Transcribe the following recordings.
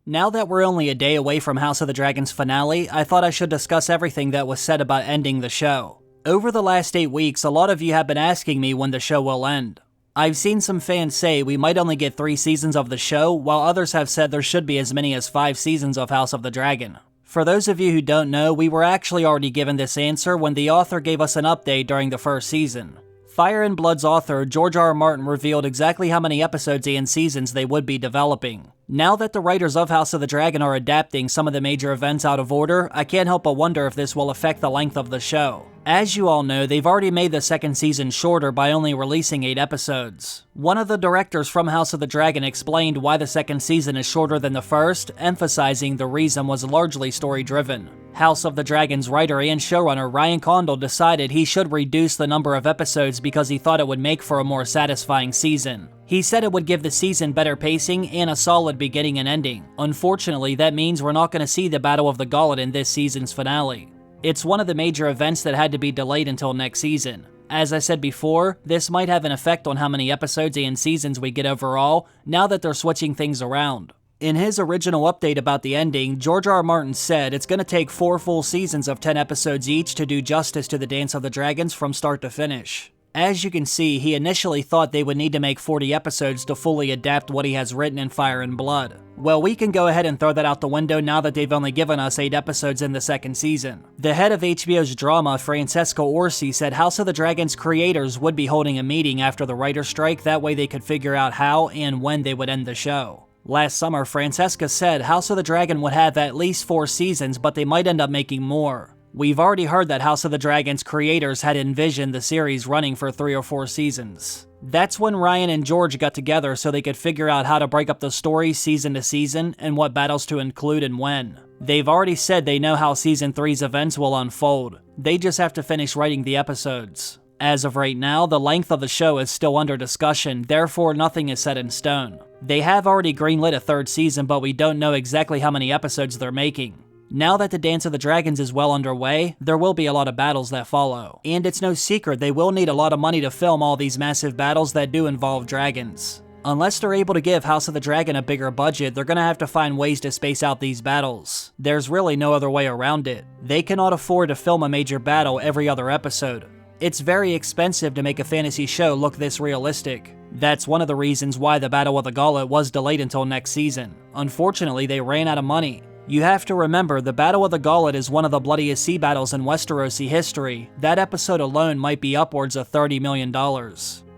Now that we're only a day away from House of the Dragon's finale, I thought I should discuss everything that was said about ending the show. Over the last 8 weeks, a lot of you have been asking me when the show will end. I've seen some fans say we might only get 3 seasons of the show, while others have said there should be as many as 5 seasons of House of the Dragon. For those of you who don't know, we were actually already given this answer when the author gave us an update during the first season. Fire and Blood's author, George R. R. Martin, revealed exactly how many episodes and seasons they would be developing. Now that the writers of House of the Dragon are adapting some of the major events out of order, I can't help but wonder if this will affect the length of the show. As you all know, they've already made the second season shorter by only releasing 8 episodes. One of the directors from House of the Dragon explained why the second season is shorter than the first, emphasizing the reason was largely story-driven. House of the Dragon's writer and showrunner Ryan Condal decided he should reduce the number of episodes because he thought it would make for a more satisfying season. He said it would give the season better pacing and a solid beginning and ending. Unfortunately, that means we're not going to see the Battle of the Gauntlet in this season's finale. It's one of the major events that had to be delayed until next season. As I said before, this might have an effect on how many episodes and seasons we get overall, now that they're switching things around. In his original update about the ending, George R. R. Martin said it's going to take 4 full seasons of 10 episodes each to do justice to the Dance of the Dragons from start to finish. As you can see, he initially thought they would need to make 40 episodes to fully adapt what he has written in Fire and Blood. Well, we can go ahead and throw that out the window now that they've only given us 8 episodes in the second season. The head of HBO's drama, Francesca Orsi, said House of the Dragon's creators would be holding a meeting after the writer's strike, that way they could figure out how and when they would end the show. Last summer, Francesca said House of the Dragon would have at least 4 seasons, but they might end up making more. We've already heard that House of the Dragon's creators had envisioned the series running for 3 or 4 seasons. That's when Ryan and George got together so they could figure out how to break up the story season to season and what battles to include and when. They've already said they know how Season 3's events will unfold. They just have to finish writing the episodes. As of right now, the length of the show is still under discussion, therefore nothing is set in stone. They have already greenlit a 3rd season, but we don't know exactly how many episodes they're making. Now that the Dance of the Dragons is well underway, there will be a lot of battles that follow. And it's no secret they will need a lot of money to film all these massive battles that do involve dragons. Unless they're able to give House of the Dragon a bigger budget, they're gonna have to find ways to space out these battles. There's really no other way around it. They cannot afford to film a major battle every other episode. It's very expensive to make a fantasy show look this realistic. That's one of the reasons why the Battle of the Gauntlet was delayed until next season. Unfortunately, they ran out of money. You have to remember, the Battle of the Gauntlet is one of the bloodiest sea battles in Westeros history. That episode alone might be upwards of $30 million.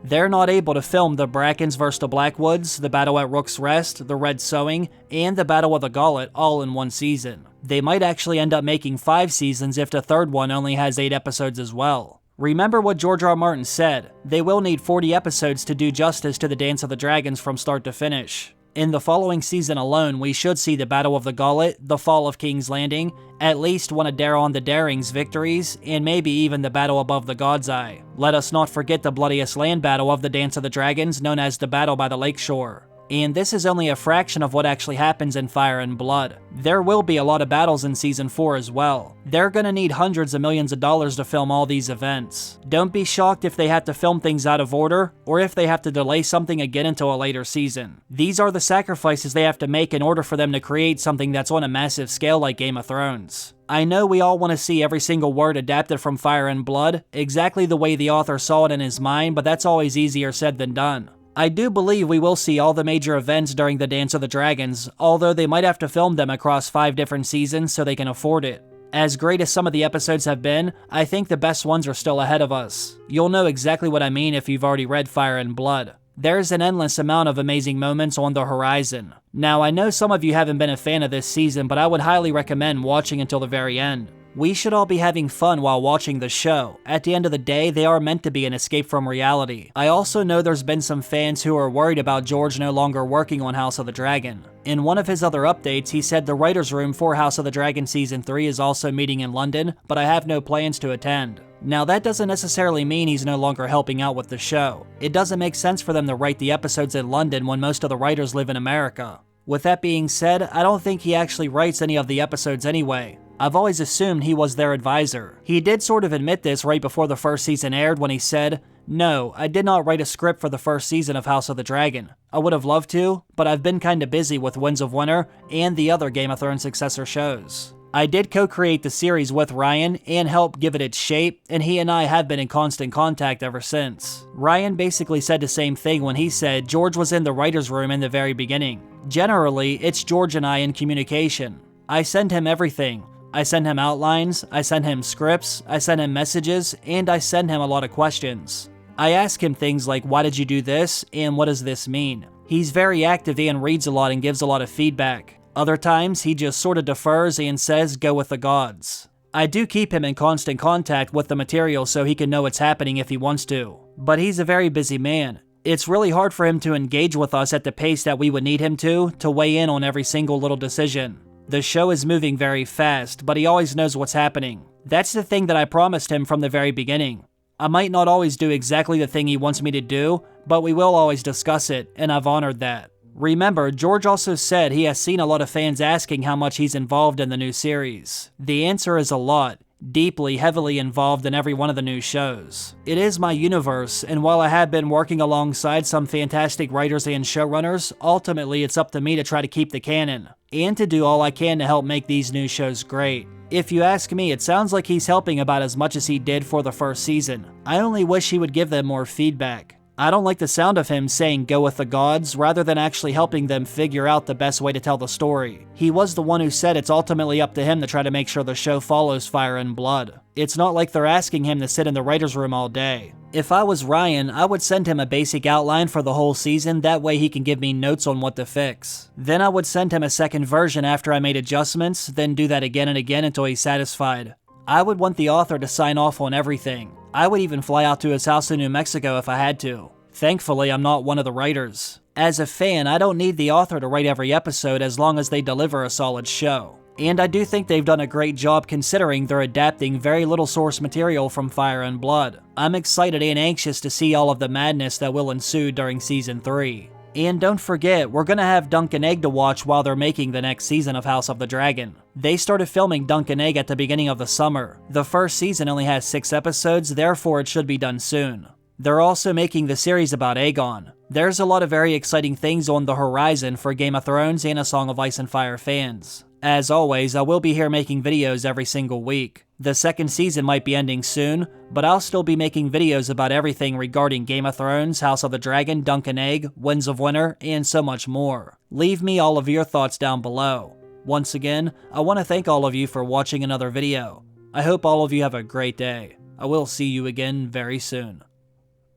They're not able to film the Brackens vs. the Blackwoods, the Battle at Rook's Rest, the Red Sowing, and the Battle of the Gauntlet all in one season. They might actually end up making 5 seasons if the 3rd one only has 8 episodes as well. Remember what George R. R. Martin said, they will need 40 episodes to do justice to the Dance of the Dragons from start to finish. In the following season alone, we should see the Battle of the Gauntlet, the Fall of King's Landing, at least one of Daeron the Daring's victories, and maybe even the Battle above the God's Eye. Let us not forget the bloodiest land battle of the Dance of the Dragons, known as the Battle by the Lakeshore. And this is only a fraction of what actually happens in Fire and Blood. There will be a lot of battles in Season 4 as well. They're gonna need hundreds of millions of dollars to film all these events. Don't be shocked if they have to film things out of order, or if they have to delay something again until a later season. These are the sacrifices they have to make in order for them to create something that's on a massive scale like Game of Thrones. I know we all want to see every single word adapted from Fire and Blood, exactly the way the author saw it in his mind, but that's always easier said than done. I do believe we will see all the major events during the Dance of the Dragons, although they might have to film them across 5 different seasons so they can afford it. As great as some of the episodes have been, I think the best ones are still ahead of us. You'll know exactly what I mean if you've already read Fire and Blood. There's an endless amount of amazing moments on the horizon. Now, I know some of you haven't been a fan of this season, but I would highly recommend watching until the very end. We should all be having fun while watching the show. At the end of the day, they are meant to be an escape from reality. I also know there's been some fans who are worried about George no longer working on House of the Dragon. In one of his other updates, he said the writer's room for House of the Dragon Season 3 is also meeting in London, but I have no plans to attend. Now, that doesn't necessarily mean he's no longer helping out with the show. It doesn't make sense for them to write the episodes in London when most of the writers live in America. With that being said, I don't think he actually writes any of the episodes anyway. I've always assumed he was their advisor. He did sort of admit this right before the first season aired when he said, "No, I did not write a script for the first season of House of the Dragon. I would have loved to, but I've been kinda busy with Winds of Winter and the other Game of Thrones successor shows. I did co-create the series with Ryan and help give it its shape, and he and I have been in constant contact ever since. Ryan basically said the same thing when he said George was in the writer's room in the very beginning. Generally, it's George and I in communication. I send him everything. I send him outlines, I send him scripts, I send him messages, and I send him a lot of questions. I ask him things like, why did you do this, and what does this mean? He's very active and reads a lot and gives a lot of feedback. Other times, he just sorta defers and says, go with the gods. I do keep him in constant contact with the material so he can know what's happening if he wants to. But he's a very busy man. It's really hard for him to engage with us at the pace that we would need him to weigh in on every single little decision. The show is moving very fast, but he always knows what's happening. That's the thing that I promised him from the very beginning. I might not always do exactly the thing he wants me to do, but we will always discuss it, and I've honored that. Remember, George also said he has seen a lot of fans asking how much he's involved in the new series. The answer is a lot, deeply, heavily involved in every one of the new shows. It is my universe, and while I have been working alongside some fantastic writers and showrunners, ultimately it's up to me to try to keep the canon, and to do all I can to help make these new shows great. If you ask me, it sounds like he's helping about as much as he did for the first season. I only wish he would give them more feedback. I don't like the sound of him saying go with the gods rather than actually helping them figure out the best way to tell the story. He was the one who said it's ultimately up to him to try to make sure the show follows Fire and Blood. It's not like they're asking him to sit in the writer's room all day. If I was Ryan, I would send him a basic outline for the whole season, that way he can give me notes on what to fix. Then I would send him a second version after I made adjustments, then do that again and again until he's satisfied. I would want the author to sign off on everything. I would even fly out to his house in New Mexico if I had to. Thankfully, I'm not one of the writers. As a fan, I don't need the author to write every episode as long as they deliver a solid show. And I do think they've done a great job considering they're adapting very little source material from Fire and Blood. I'm excited and anxious to see all of the madness that will ensue during Season 3. And don't forget, we're gonna have Dunk and Egg to watch while they're making the next season of House of the Dragon. They started filming Dunk and Egg at the beginning of the summer. The first season only has 6 episodes, therefore it should be done soon. They're also making the series about Aegon. There's a lot of very exciting things on the horizon for Game of Thrones and A Song of Ice and Fire fans. As always, I will be here making videos every single week. The second season might be ending soon, but I'll still be making videos about everything regarding Game of Thrones, House of the Dragon, Dunk and Egg, Winds of Winter, and so much more. Leave me all of your thoughts down below. Once again, I want to thank all of you for watching another video. I hope all of you have a great day. I will see you again very soon.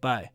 Bye.